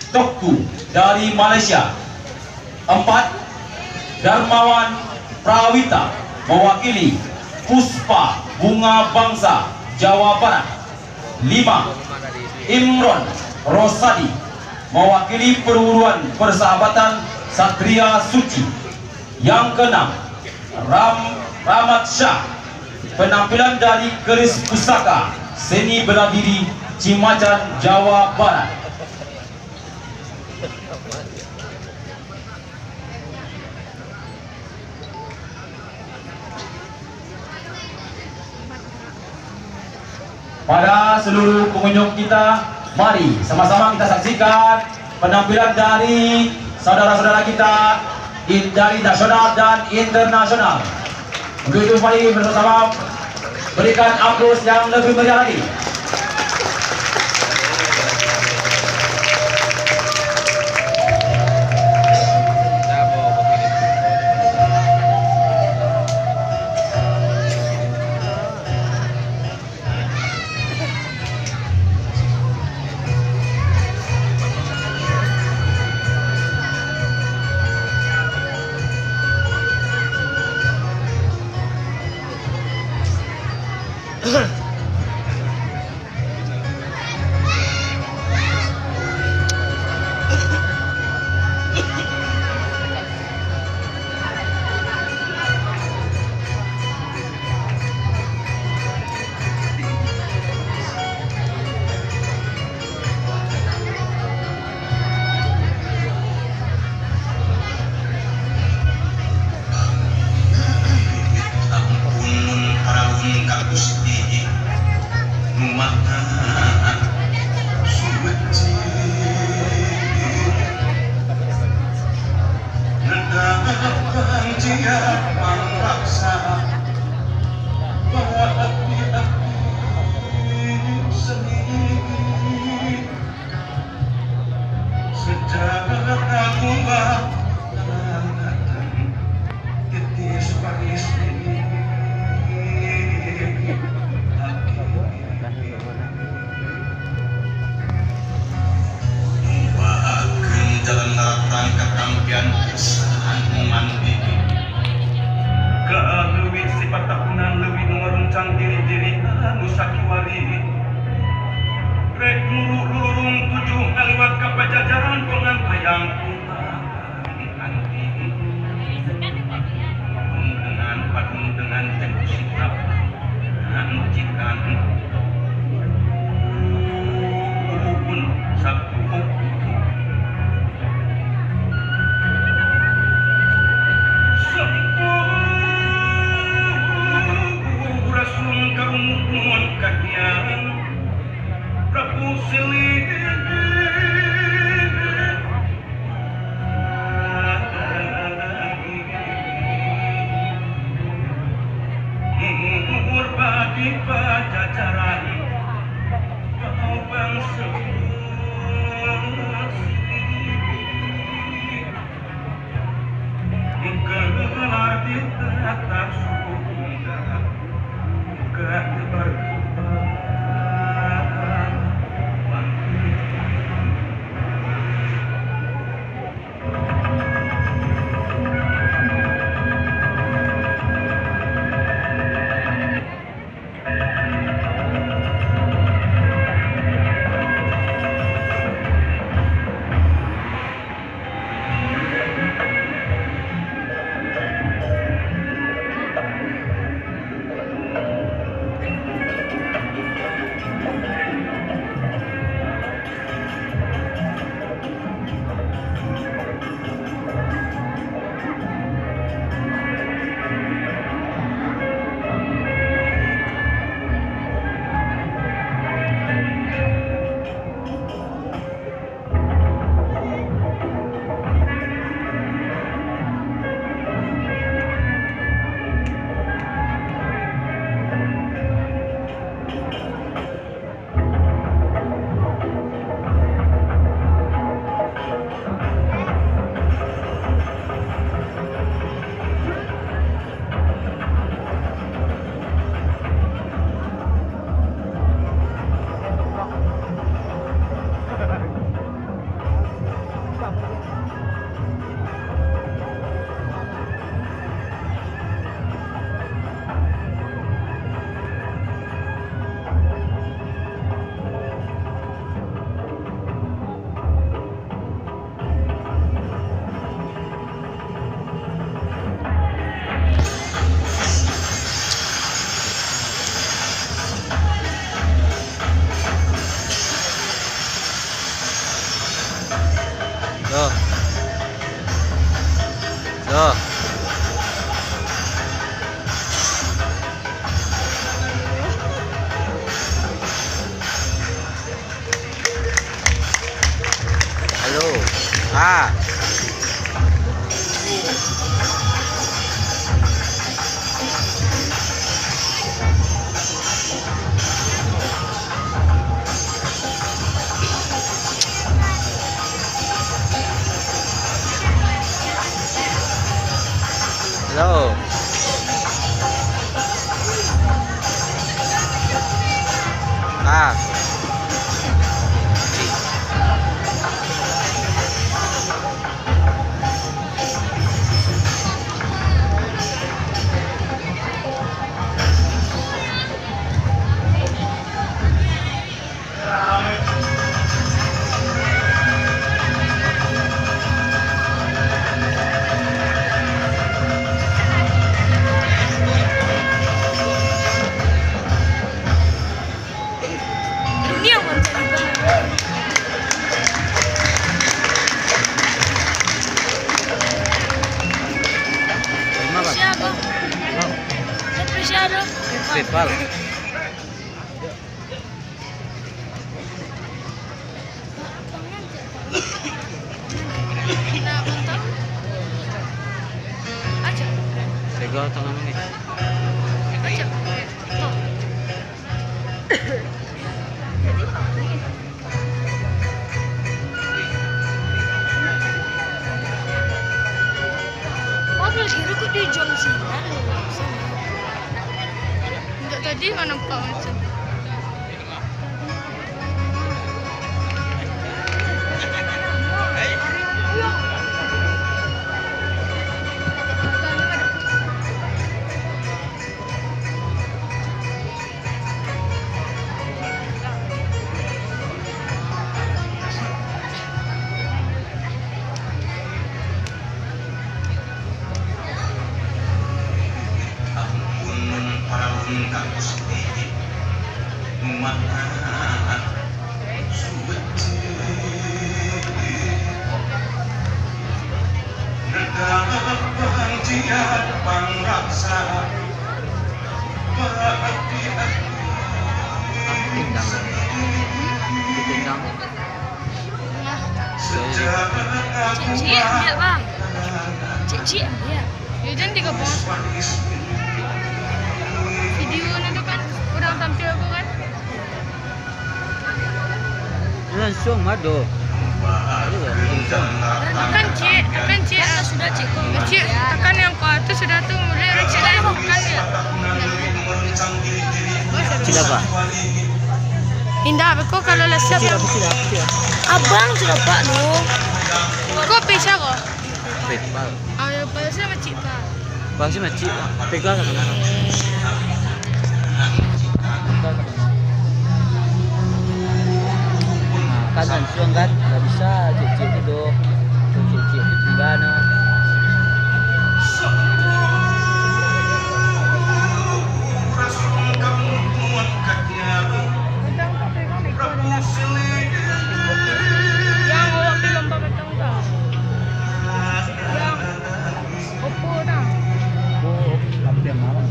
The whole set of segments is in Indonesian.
Tokku dari Malaysia. 4. Darmawan Prawita mewakili Puspa Bunga Bangsa Jawa Barat. 5. Imron Rosadi mewakili Perguruan Persahabatan Satria Suci. Yang ke-6, Rahmat Shah, penampilan dari Keris Pusaka Seni Bela Diri Cimacan, Jawa Barat. Pada seluruh pengunjung kita, mari sama-sama kita saksikan penampilan dari saudara-saudara kita dari nasional dan internasional. Untuk itu mari bersama berikan aplaus yang lebih meriah lagi. Tuh. Tuh. Halo. Ah. Halo. Ah. Dunia mencari bahan. Terima Bang. Siapa? Oh, Apreciado. PayPal. Nah, mantap. Aja. Pegang tangan ini. Aja. Tuh. Oh, kira kok di jam 9 loh. Enggak, tadi nggak nampak macam. Tinggal. Ditinggal. Cici ambil bang. Cici ambil. Ya jangan 3 bos. Video itu kan kurang tampil aku kan. Langsung madu. Tekan cik, sudah cik. Cik, tekan yang ke atas sudah tuh mulai cik lagi tekan ya. Cila apa? Indah, aku kalau lah siap yang abang sudah pak lu. Kau pisah kok? PayPal. Ayo pasal sama cik pak. Bang sih macam pegang kan? Kan langsung kan, nggak bisa cicit itu, cicit itu gimana? Yang awak film apa tahu tak? Yang Oppo dah. Oh, apa dia malam?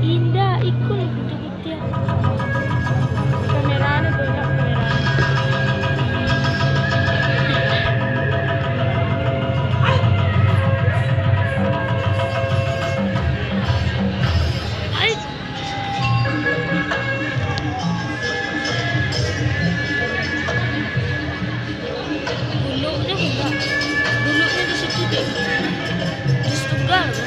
Indah, ikut betul-betul. Kamera ada banyak kamera. Hai. Dulunya enggak. Dulunya di situ deh. Di Setunggal kan.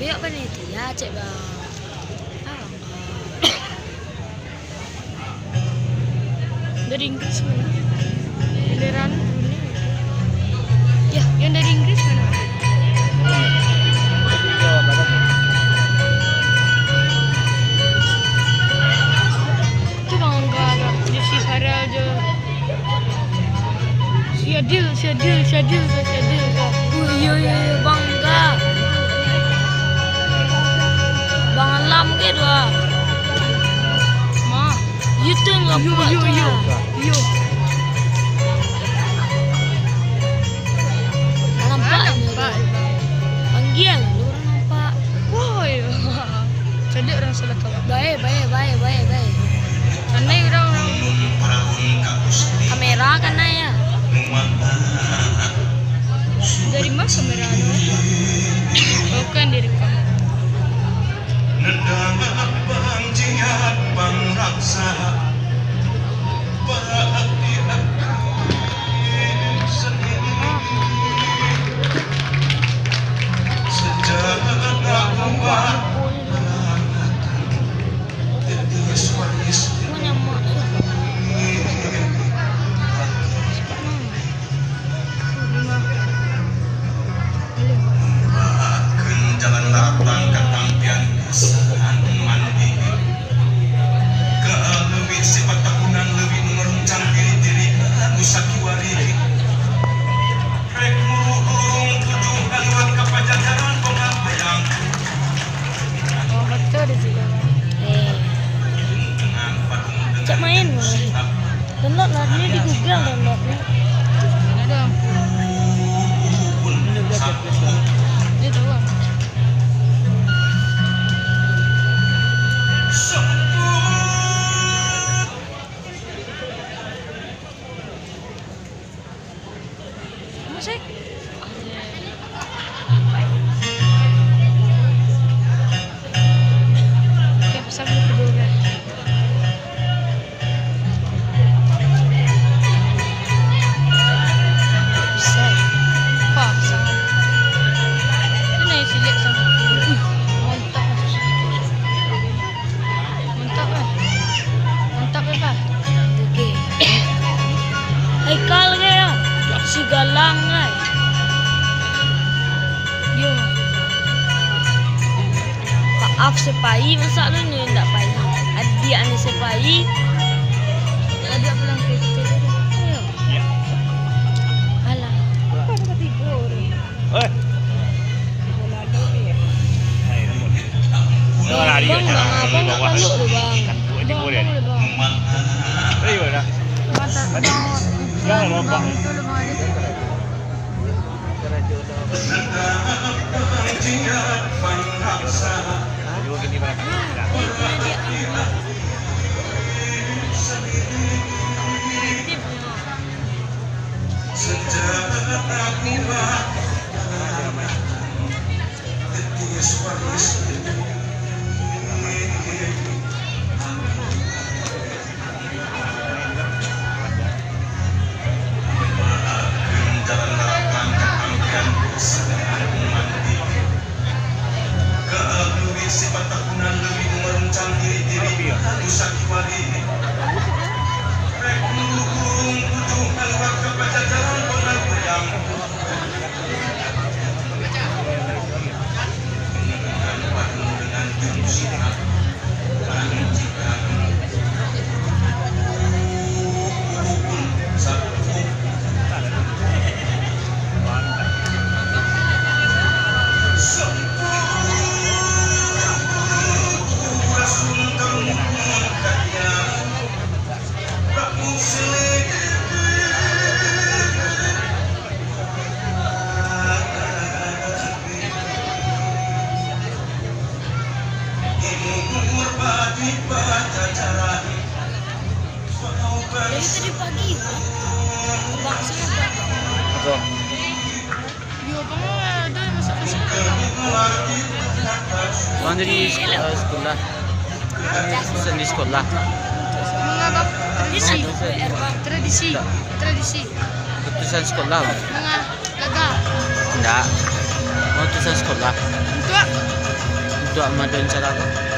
Ayo panitia cek bang. Dari Inggris mana? Beneran ini. Ya, yang dari Inggris mana? Itu bang enggak ada. Dia si Farel je. Si Adil. Iya bangga. Bang Alam ke dua. Ma, itu enggak buat. Yo. Nampak. Panggil lu orang nampak. Woi. Jadi orang salah kau. Baik. Karena orang kamera kan ya. Dari mana kamera itu? Bukan direkam. Nedang bang jiat bang raksa bahagia sendiri sejak awal tetes waris jalan lapang ketampian kesan mandi lebih sifat tahunan lebih merencang diri nusakiwari rek murung tujuh kaliwan kepajajaran pengabayang Oh betul di sini. dengan padung Cak main download lah dia di Google downloadnya. Ada ampun. Dia tahu. Musik. Oke, pesan dulu. Bisa. Pasang. Ini silik sama. Mantap. Mantap ya, Pak. Oke. Haikal ke ya? Si galang kan. Dia Pak sepai masa lu ni tak pai. Adik ane sepai. Adik pulang kerja. Ya. Alah. Apa ada tidur? Oi. Nó là đi ở nhà bawah. Di boleh. Ayo dah. Jangan lompat. Ayo gini banyak. Sifat tahunan lebih merencang diri nusakiwari rek murung tujuh kaliwan kepajajaran pengabayang dengan padung dengan jurusita panjikan satu Dari tadi pagi abang saya Apa? Yo bang ada masuk ke sini. Bang jadi sekolah. Pesan di sekolah. Mengapa tradisi? Keputusan sekolah. Laga. Enggak. Mau keputusan sekolah. Untuk Tua Madon Sarako.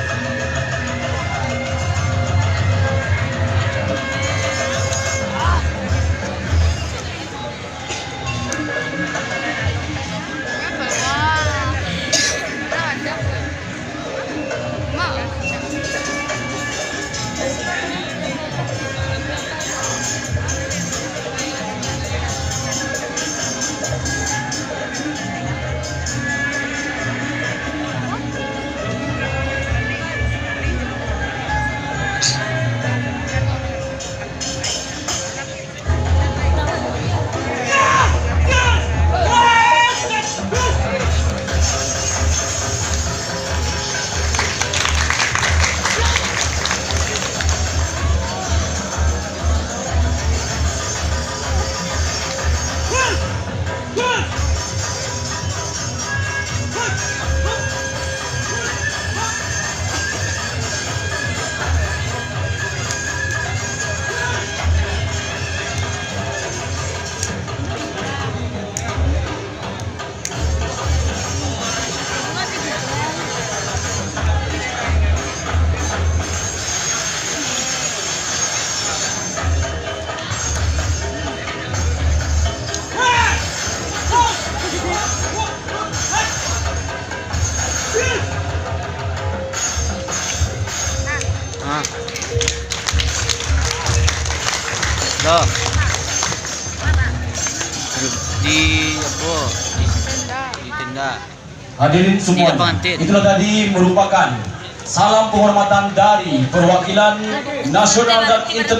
Loh. Di apa? Di tenda. Hadirin semua, Tidak pengantin. itulah tadi merupakan salam penghormatan dari perwakilan nasional dan internasional.